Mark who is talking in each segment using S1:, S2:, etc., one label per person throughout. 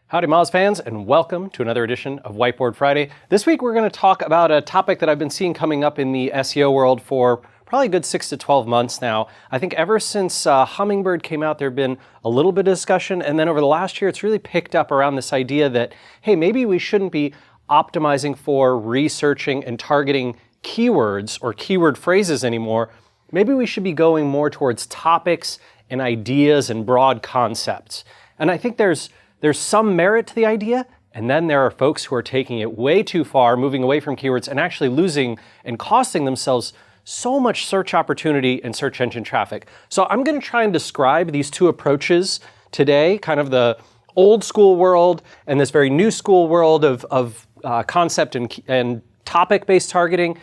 S1: Howdy Moz fans, and welcome to another edition of Whiteboard Friday. This week we're going to talk about a topic that I've been seeing coming up in the SEO world for probably a good 6 to 12 months now. I think ever since Hummingbird came out, there have been a little bit of discussion, and then over the last year it's really picked up around this idea that, hey, maybe we shouldn't be optimizing for researching and targeting keywords or keyword phrases anymore. Maybe we should be going more towards topics and ideas and broad concepts. And I think there's some merit to the idea, and then there are folks who are taking it way too far, moving away from keywords and actually losing and costing themselves so much search opportunity and search engine traffic. So I'm going to try and describe these two approaches today, kind of the old school world and this very new school world of concept and topic-based targeting,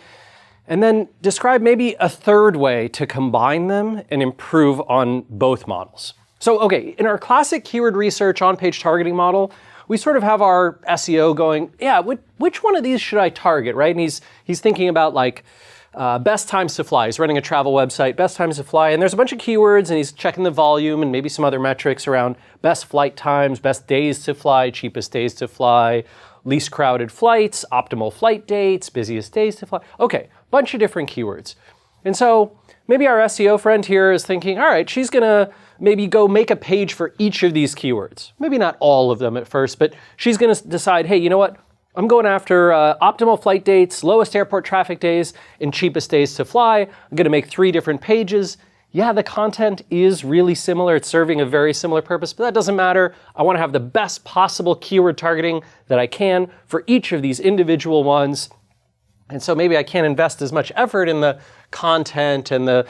S1: and then describe maybe a third way to combine them and improve on both models. So, okay, in our classic keyword research on-page targeting model, we sort of have our SEO going, yeah, which one of these should I target, right? And he's thinking about like best times to fly. He's running a travel website, best times to fly, and there's a bunch of keywords, and he's checking the volume and maybe some other metrics around best flight times, best days to fly, cheapest days to fly, least crowded flights, optimal flight dates, busiest days to fly. Okay, bunch of different keywords. And so maybe our SEO friend here is thinking, all right, she's gonna maybe go make a page for each of these keywords. Maybe not all of them at first, but she's gonna decide, hey, you know what? I'm going after optimal flight dates, lowest airport traffic days, and cheapest days to fly. I'm gonna make 3 different pages. Yeah, the content is really similar. It's serving a very similar purpose, but that doesn't matter. I wanna have the best possible keyword targeting that I can for each of these individual ones. And so maybe I can't invest as much effort in the content and the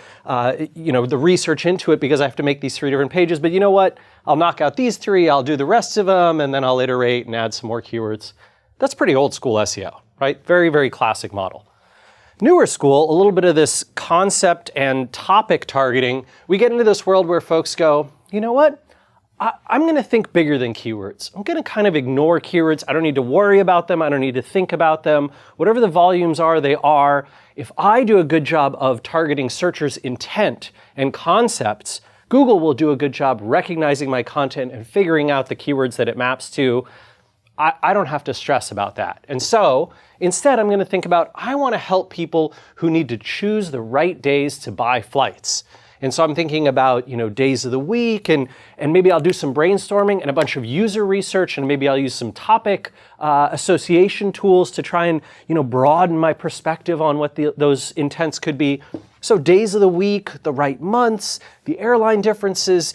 S1: research into it because I have to make these 3 different pages. But you know what? I'll knock out these 3, I'll do the rest of them, and then I'll iterate and add some more keywords. That's pretty old school SEO, right? Very, very classic model. Newer school, a little bit of this concept and topic targeting. We get into this world where folks go, you know what? I'm going to think bigger than keywords. I'm going to kind of ignore keywords. I don't need to worry about them. I don't need to think about them. Whatever the volumes are, they are. If I do a good job of targeting searchers' intent and concepts, Google will do a good job recognizing my content and figuring out the keywords that it maps to. I don't have to stress about that. And so instead, I'm going to think about, I want to help people who need to choose the right days to buy flights. And so I'm thinking about, days of the week, and maybe I'll do some brainstorming and a bunch of user research, and maybe I'll use some topic association tools to try and, broaden my perspective on what those intents could be. So days of the week, the right months, the airline differences,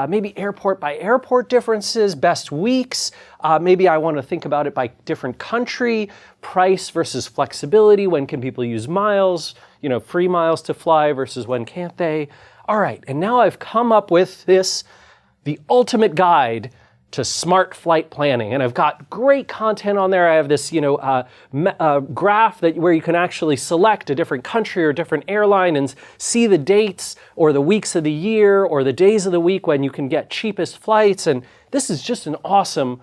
S1: maybe airport by airport differences, best weeks. Maybe I want to think about it by different country, price versus flexibility. When can people use miles, free miles to fly versus when can't they? All right, and now I've come up with the ultimate guide to smart flight planning. And I've got great content on there. I have this, graph where you can actually select a different country or a different airline and see the dates or the weeks of the year or the days of the week when you can get cheapest flights. And this is just an awesome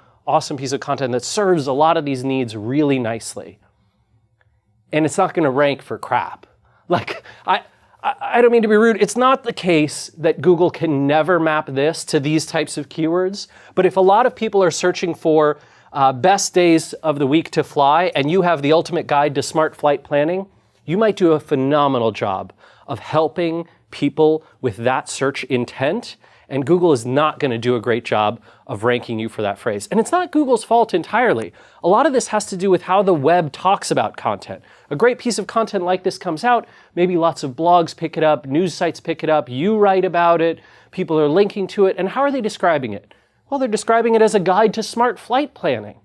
S1: piece of content that serves a lot of these needs really nicely. And it's not going to rank for crap. Like, I don't mean to be rude. It's not the case that Google can never map this to these types of keywords. But if a lot of people are searching for best days of the week to fly, and you have the ultimate guide to smart flight planning, you might do a phenomenal job of helping people with that search intent. And Google is not going to do a great job of ranking you for that phrase. And it's not Google's fault entirely. A lot of this has to do with how the web talks about content. A great piece of content like this comes out, maybe lots of blogs pick it up, news sites pick it up, you write about it, people are linking to it, and how are they describing it? Well, they're describing it as a guide to smart flight planning.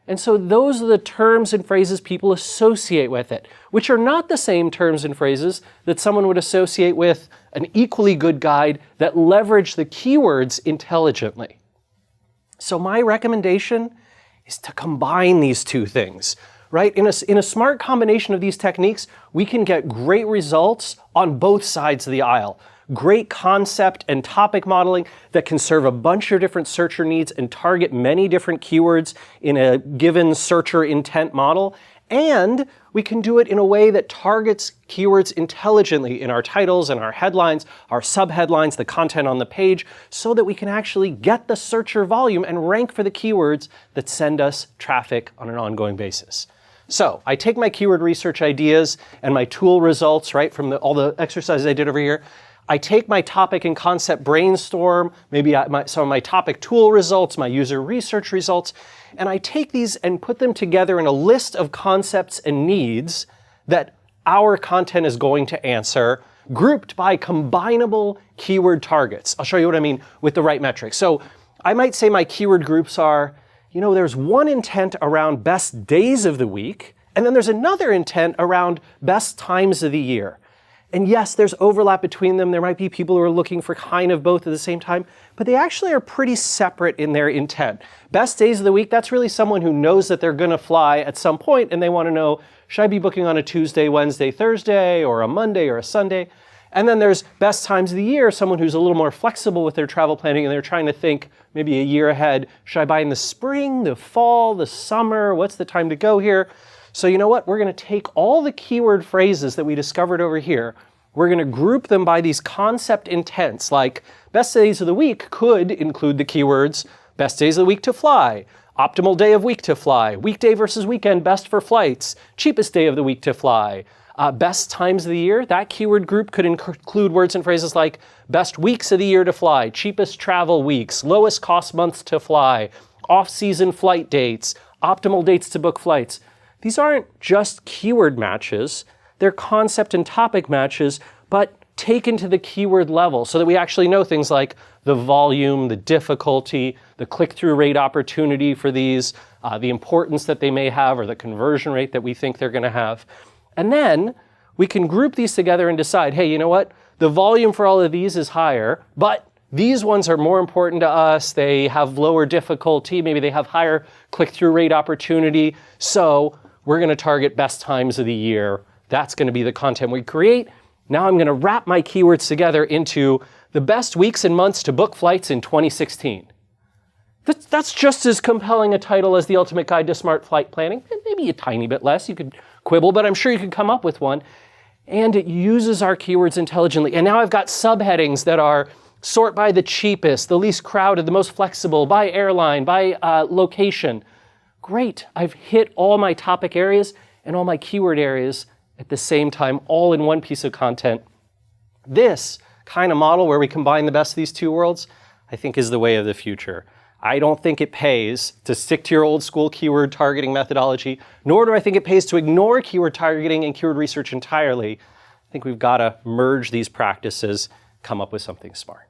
S1: And so those are the terms and phrases people associate with it, which are not the same terms and phrases that someone would associate with an equally good guide that leverage the keywords intelligently. So my recommendation is to combine these two things, right? In a smart combination of these techniques, we can get great results on both sides of the aisle. Great concept and topic modeling that can serve a bunch of different searcher needs and target many different keywords in a given searcher intent model. And we can do it in a way that targets keywords intelligently in our titles and our headlines, our subheadlines, the content on the page, so that we can actually get the searcher volume and rank for the keywords that send us traffic on an ongoing basis. So I take my keyword research ideas and my tool results, right, from all the exercises I did over here. I take my topic and concept brainstorm, maybe some of my topic tool results, my user research results, and I take these and put them together in a list of concepts and needs that our content is going to answer, grouped by combinable keyword targets. I'll show you what I mean with the right metrics. So I might say my keyword groups are, there's one intent around best days of the week, and then there's another intent around best times of the year. And yes, there's overlap between them. There might be people who are looking for kind of both at the same time, but they actually are pretty separate in their intent. Best days of the week, that's really someone who knows that they're going to fly at some point and they want to know, should I be booking on a Tuesday, Wednesday, Thursday, or a Monday or a Sunday? And then there's best times of the year, someone who's a little more flexible with their travel planning and they're trying to think maybe a year ahead. Should I buy in the spring, the fall, the summer? What's the time to go here? So you know what? We're going to take all the keyword phrases that we discovered over here. We're going to group them by these concept intents, like best days of the week could include the keywords best days of the week to fly, optimal day of week to fly, weekday versus weekend best for flights, cheapest day of the week to fly, best times of the year. That keyword group could include words and phrases like best weeks of the year to fly, cheapest travel weeks, lowest cost months to fly, off-season flight dates, optimal dates to book flights. These aren't just keyword matches. They're concept and topic matches, but taken to the keyword level so that we actually know things like the volume, the difficulty, the click-through rate opportunity for these, the importance that they may have, or the conversion rate that we think they're going to have. And then we can group these together and decide, hey, you know what? The volume for all of these is higher, but these ones are more important to us. They have lower difficulty. Maybe they have higher click-through rate opportunity. So we're going to target best times of the year. That's going to be the content we create. Now I'm going to wrap my keywords together into the best weeks and months to book flights in 2016. That's just as compelling a title as The Ultimate Guide to Smart Flight Planning. Maybe a tiny bit less. You could quibble, but I'm sure you could come up with one. And it uses our keywords intelligently. And now I've got subheadings that are sort by the cheapest, the least crowded, the most flexible, by airline, by location. Great. I've hit all my topic areas and all my keyword areas at the same time, all in one piece of content. This kind of model where we combine the best of these two worlds, I think is the way of the future. I don't think it pays to stick to your old school keyword targeting methodology, nor do I think it pays to ignore keyword targeting and keyword research entirely. I think we've got to merge these practices, come up with something smart.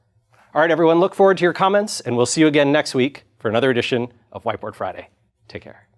S1: All right, everyone, look forward to your comments, and we'll see you again next week for another edition of Whiteboard Friday. Take care.